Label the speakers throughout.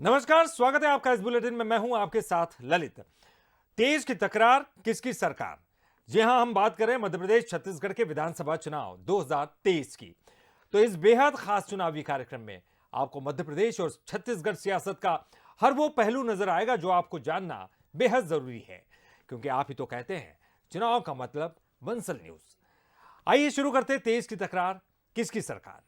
Speaker 1: नमस्कार, स्वागत है आपका इस बुलेटिन में। मैं हूं आपके साथ ललित। तेज की तकरार, किसकी सरकार। जी हां, हम बात करें मध्य प्रदेश छत्तीसगढ़ के विधानसभा चुनाव 2023 की। तो इस बेहद खास चुनावी कार्यक्रम में आपको मध्य प्रदेश और छत्तीसगढ़ सियासत का हर वो पहलू नजर आएगा जो आपको जानना बेहद जरूरी है, क्योंकि आप ही तो कहते हैं चुनाव का मतलब बंसल न्यूज। आइए शुरू करते हैं तेज की तकरार, किसकी सरकार।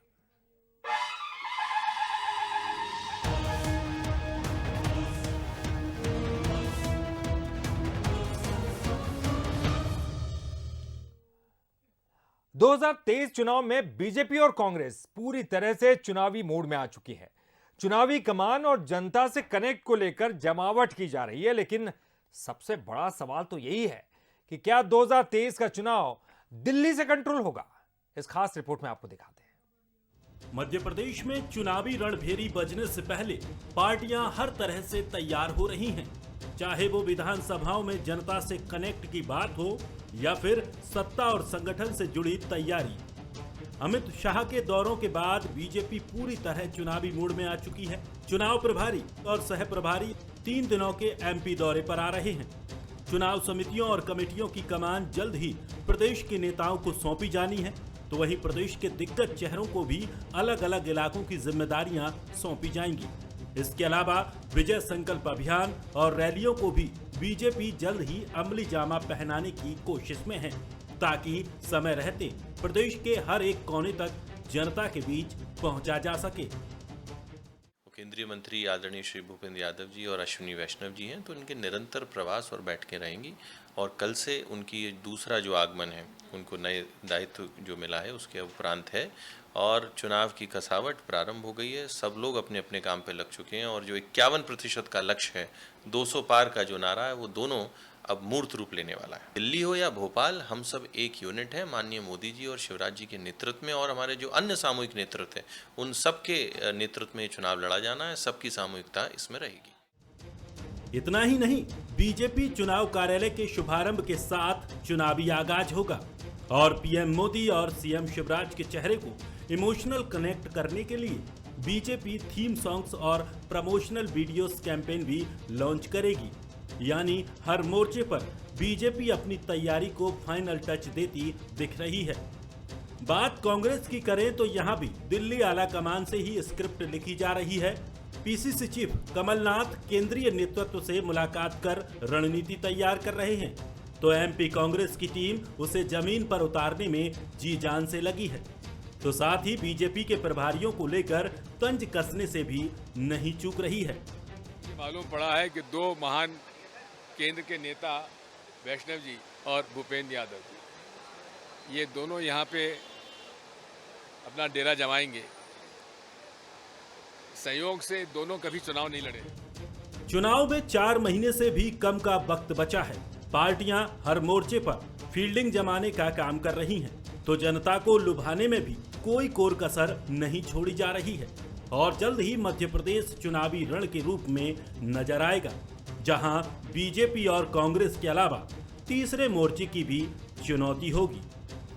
Speaker 1: 2023 चुनाव में बीजेपी और कांग्रेस पूरी तरह से चुनावी मोड में आ चुकी है। चुनावी कमान और जनता से कनेक्ट को लेकर जमावट की जा रही है, लेकिन सबसे बड़ा सवाल तो यही है कि क्या 2023 का चुनाव दिल्ली से कंट्रोल होगा। इस खास रिपोर्ट में आपको दिखाते हैं।
Speaker 2: मध्य प्रदेश में चुनावी रणभेरी बजने से पहले पार्टियां हर तरह से तैयार हो रही हैं, चाहे वो विधानसभाओं में जनता से कनेक्ट की बात हो या फिर सत्ता और संगठन से जुड़ी तैयारी। अमित शाह के दौरों के बाद बीजेपी पूरी तरह चुनावी मूड में आ चुकी है। चुनाव प्रभारी और सह प्रभारी 3 दिनों के एमपी दौरे पर आ रहे हैं। चुनाव समितियों और कमेटियों की कमान जल्द ही प्रदेश के नेताओं को सौंपी जानी है, तो वहीं प्रदेश के दिग्गज चेहरों को भी अलग अलग इलाकों की जिम्मेदारियां सौंपी जाएंगी। इसके अलावा विजय संकल्प अभियान और रैलियों को भी बीजेपी जल्द ही अमली जामा पहनाने की कोशिश में है, ताकि समय रहते प्रदेश के हर एक कोने तक जनता के बीच पहुंचा जा सके।
Speaker 3: केंद्रीय मंत्री आदरणीय श्री भूपेंद्र यादव जी और अश्विनी वैष्णव जी हैं, तो इनके निरंतर प्रवास और बैठकें रहेंगी। और कल से उनकी दूसरा जो आगमन है, उनको नए दायित्व जो मिला है उसके उपरांत है और चुनाव की कसावट प्रारंभ हो गई है। सब लोग अपने अपने काम पे लग चुके हैं और जो 51% का लक्ष्य है, 200 पार का जो नारा है, वो दोनों अब मूर्त रूप लेने वाला है। दिल्ली हो या भोपाल, हम सब एक यूनिट है। माननीय मोदी जी और शिवराज जी के नेतृत्व में और हमारे जो अन्य सामूहिक नेतृत्व है, उन सबके नेतृत्व में चुनाव लड़ा जाना है। सबकी सामूहिकता इसमें रहेगी।
Speaker 2: इतना ही नहीं, बीजेपी चुनाव कार्यालय के शुभारंभ के साथ चुनावी आगाज होगा और पीएम मोदी और सीएम शिवराज के चेहरे को इमोशनल कनेक्ट करने के लिए बीजेपी थीम सॉन्ग्स और प्रमोशनल वीडियोस कैंपेन भी लॉन्च करेगी। यानी हर मोर्चे पर बीजेपी अपनी तैयारी को फाइनल टच देती दिख रही है। बात कांग्रेस की करें तो यहाँ भी दिल्ली आला कमान से ही स्क्रिप्ट लिखी जा रही है। पीसीसी चीफ कमलनाथ केंद्रीय नेतृत्व से मुलाकात कर रणनीति तैयार कर रहे हैं, तो एमपी कांग्रेस की टीम उसे जमीन पर उतारने में जी जान से लगी है। तो साथ ही बीजेपी के प्रभारियों को लेकर तंज कसने से भी नहीं चूक रही है।
Speaker 4: मालूम पड़ा है कि 2 महान केंद्र के नेता वैष्णव जी और भूपेंद्र यादव जी, ये दोनों यहाँ पे अपना डेरा जमाएंगे। संयोग से दोनों कभी चुनाव नहीं लड़े।
Speaker 2: चुनाव में 4 महीने से भी कम का वक्त बचा है। पार्टियां हर मोर्चे पर फील्डिंग जमाने का काम कर रही हैं, तो जनता को लुभाने में भी कोई कोर कसर नहीं छोड़ी जा रही है। और जल्द ही मध्य प्रदेश चुनावी रण के रूप में नजर आएगा, जहां बीजेपी और कांग्रेस के अलावा तीसरे मोर्चे की भी चुनौती होगी।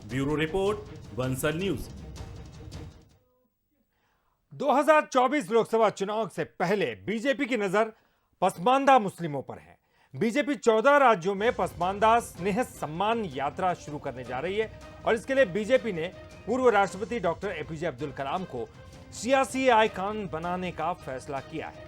Speaker 2: Bureau report, Bansal news.
Speaker 1: 2024 Lok Sabha चुनाव से पहले बीजेपी की नजर पसमानदा मुस्लिमों पर है। बीजेपी 14 राज्यों में पसमानदा स्नेह सम्मान यात्रा शुरू करने जा रही है और इसके लिए बीजेपी ने पूर्व राष्ट्रपति डॉक्टर एपीजे अब्दुल कलाम को सियासी आइकॉन बनाने का फैसला किया है।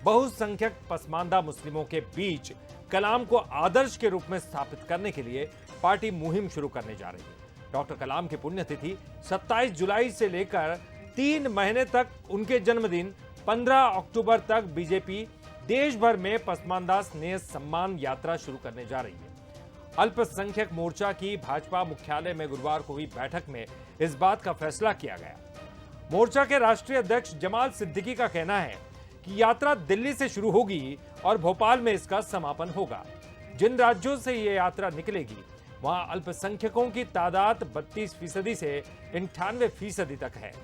Speaker 1: बहुसंख्यक पसमानदा मुस्लिमों के बीच कलाम को आदर्श के रूप में स्थापित करने के लिए पार्टी मुहिम शुरू करने जा रही है। डॉक्टर कलाम की पुण्यतिथि 27 जुलाई से लेकर 3 महीने तक उनके जन्मदिन 15 अक्टूबर तक बीजेपी देश भर में पसमानदा स्नेह सम्मान यात्रा शुरू करने जा रही है। अल्पसंख्यक मोर्चा की भाजपा मुख्यालय में गुरुवार को हुई बैठक में इस बात का फैसला किया गया। मोर्चा के राष्ट्रीय अध्यक्ष जमाल सिद्दीकी का कहना है कि यात्रा दिल्ली से शुरू होगी और भोपाल में इसका समापन होगा। जिन राज्यों से ये यात्रा निकलेगी, वहां अल्पसंख्यकों की तादाद 32% से 98% तक है।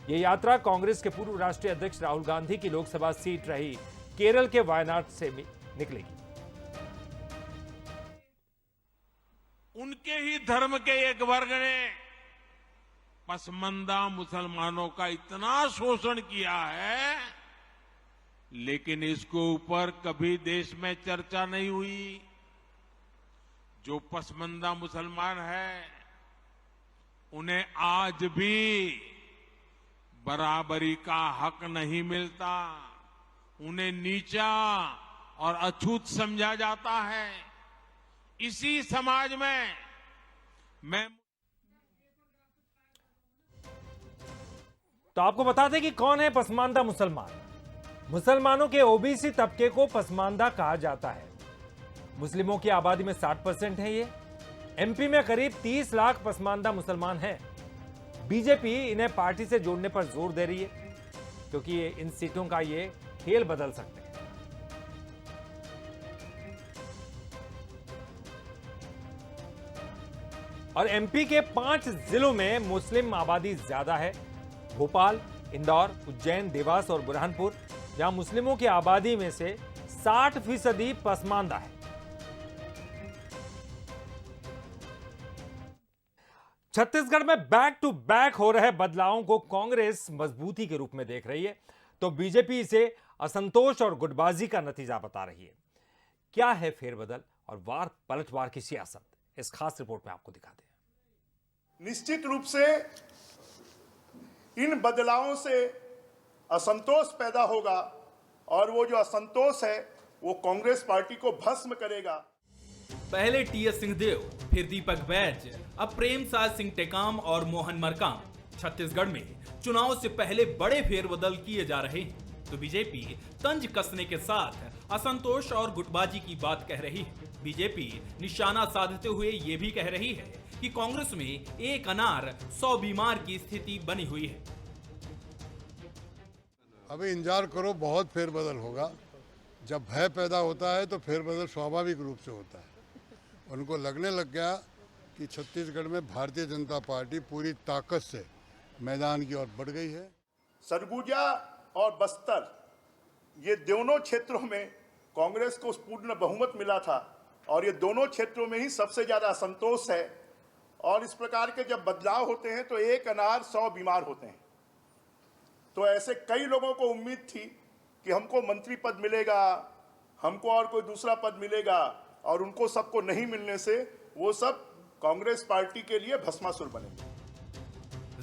Speaker 1: ये यात्रा कांग्रेस के पूर्व राष्ट्रीय अध्यक्ष राहुल गांधी की लोकसभा सीट रही केरल के वायनाड से निकलेगी।
Speaker 5: उनके ही धर्म के एक वर्ग ने पसमानदा मुसलमानों का इतना शोषण किया है, लेकिन इसके ऊपर कभी देश में चर्चा नहीं हुई। जो पसमानदा मुसलमान हैं, उन्हें आज भी बराबरी का हक नहीं मिलता। उन्हें नीचा और अछूत समझा जाता है। इसी समाज में मैं
Speaker 1: तो आपको बता दें कि कौन है पसमानदा मुसलमान। मुसलमानों के ओबीसी तबके को पसमानदा कहा जाता है। मुस्लिमों की आबादी में 60% है ये। एमपी में करीब 30 लाख पसमानदा मुसलमान हैं। बीजेपी इन्हें पार्टी से जोड़ने पर जोर दे रही है, क्योंकि इन सीटों का ये खेल बदल सकते हैं। और एमपी के 5 जिलों में मुस्लिम आबादी ज्यादा है। भोपाल, इंदौर, उज्जैन, देवास और बुरहानपुर, जहां मुस्लिमों की आबादी में से 60% पसमानदा है। छत्तीसगढ़ में बैक टू बैक हो रहे बदलावों को कांग्रेस मजबूती के रूप में देख रही है, तो बीजेपी इसे असंतोष और गुटबाजी का नतीजा बता रही है। क्या है फेरबदल और वार पलटवार की सियासत, इस खास रिपोर्ट में आपको दिखाते हैं।
Speaker 6: निश्चित रूप से इन बदलावों से असंतोष पैदा होगा और वो जो असंतोष है वो कांग्रेस पार्टी को भस्म करेगा।
Speaker 7: पहले टीएस सिंहदेव, फिर दीपक बैज, अब प्रेमसाय सिंह टेकाम और मोहन मरकाम। छत्तीसगढ़ में चुनाव से पहले बड़े फेरबदल किए जा रहे हैं, तो बीजेपी तंज कसने के साथ असंतोष और गुटबाजी की बात कह रही है। बीजेपी निशाना साधते हुए ये भी कह रही है कि कांग्रेस में एक अनार 100 बीमार की स्थिति बनी हुई है।
Speaker 8: अभी इंतजार करो, बहुत फेरबदल होगा। जब भय पैदा होता है तो फेरबदल स्वाभाविक रूप से होता है। उनको लगने लग गया कि छत्तीसगढ़ में भारतीय जनता पार्टी पूरी ताकत से मैदान की ओर बढ़ गई है।
Speaker 6: सरगुजा और बस्तर, ये दोनों क्षेत्रों में कांग्रेस को पूर्ण बहुमत मिला था और ये दोनों क्षेत्रों में ही सबसे ज्यादा असंतोष है। और इस प्रकार के जब बदलाव होते हैं तो एक अनार 100 बीमार होते हैं। तो ऐसे कई लोगों को उम्मीद थी कि हमको मंत्री पद मिलेगा, हमको और कोई दूसरा पद मिलेगा, और उनको सबको नहीं मिलने से वो सब कांग्रेस पार्टी के लिए भस्मासुर बने।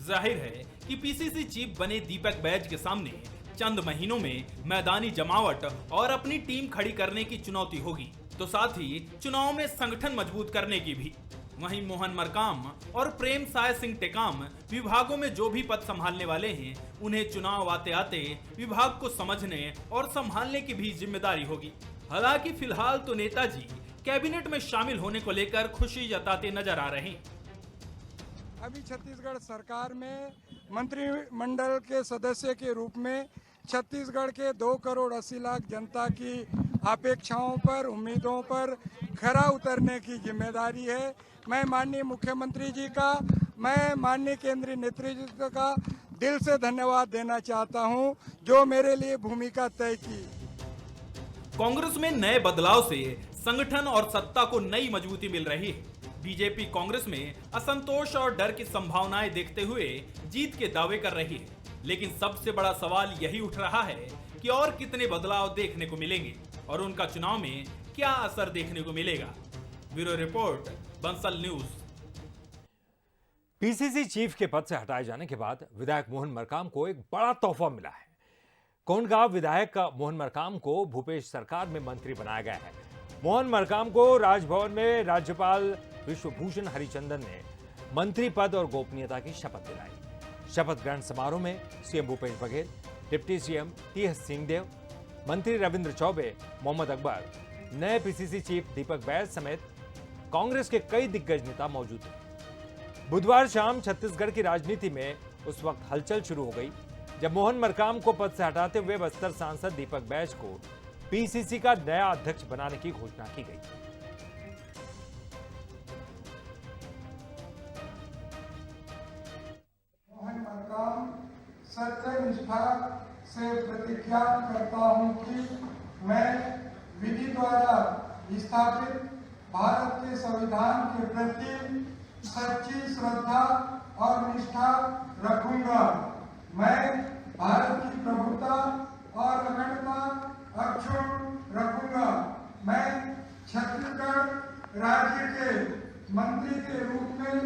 Speaker 7: जाहिर है कि पीसीसी चीफ बने दीपक बैज के सामने चंद महीनों में मैदानी जमावट और अपनी टीम खड़ी करने की चुनौती होगी, तो साथ ही चुनाव में संगठन मजबूत करने की भी। वहीं मोहन मरकाम और प्रेमसाय सिंह टेकाम विभागों में जो भी पद संभालने वाले हैं, उन्हें चुनाव आते आते विभाग को समझने और संभालने की भी जिम्मेदारी होगी। हालांकि फिलहाल तो नेताजी कैबिनेट में शामिल होने को लेकर खुशी जताते नजर आ रहे हैं।
Speaker 9: अभी छत्तीसगढ़ सरकार में मंत्रिमंडल के सदस्य के रूप में छत्तीसगढ़ के 2 करोड़ 80 लाख जनता की अपेक्षाओं पर, उम्मीदों पर खरा उतरने की जिम्मेदारी है। मैं माननीय मुख्यमंत्री जी का, मैं माननीय केंद्रीय नेतृत्व का दिल से धन्यवाद देना चाहता हूं, जो मेरे लिए भूमिका तय की।
Speaker 7: कांग्रेस में नए बदलाव से संगठन और सत्ता को नई मजबूती मिल रही है। बीजेपी कांग्रेस में असंतोष और डर की संभावनाएं देखते हुए जीत के दावे कर रही है, लेकिन सबसे बड़ा सवाल यही उठ रहा है कि और कितने बदलाव देखने को मिलेंगे और उनका चुनाव में क्या असर देखने को मिलेगा। Bureau report, Bansal news.
Speaker 1: PCC chief के पद से हटाए जाने के बाद विधायक मोहन मरकाम को एक बड़ा तोहफा मिला है। कोंडागांव विधायक मोहन मरकाम को भूपेश सरकार में मंत्री बनाया गया है। मोहन मरकाम को राजभवन में राज्यपाल विश्वभूषण हरिचंदन ने मंत्री पद और गोपनीयता की शपथ दिलाई। शपथ ग्रहण समारोह में CM Bhupesh Baghel, deputy CM TS Singhdeo, मंत्री रविंद्र चौबे, मोहम्मद अकबर, नए पीसीसी चीफ दीपक बैज समेत कांग्रेस के कई दिग्गज नेता मौजूद थे। बुधवार शाम छत्तीसगढ़ की राजनीति में उस वक्त हलचल शुरू हो गई जब मोहन मरकाम को पद से हटाते हुए बस्तर सांसद दीपक बैज को पीसीसी का नया अध्यक्ष बनाने की घोषणा की गई।
Speaker 9: मोहन मरकाम सत्यनिष्ठा से प्रतिज्ञा करता हूं कि मैं विधि द्वारा स्थापित भारत के संविधान के प्रति सच्ची श्रद्धा और निष्ठा रखूंगा। मैं भारत की प्रभुता और अखंडता के मंत्री के रूप में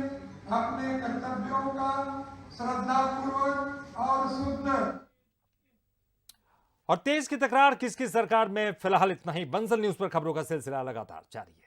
Speaker 9: अपने कर्तव्यों का श्रद्धापूर्वक और शुद्ध
Speaker 1: और तेज की तकरार किसकी सरकार में, फिलहाल इतना ही। बंसल न्यूज पर खबरों का सिलसिला लगातार जारी है।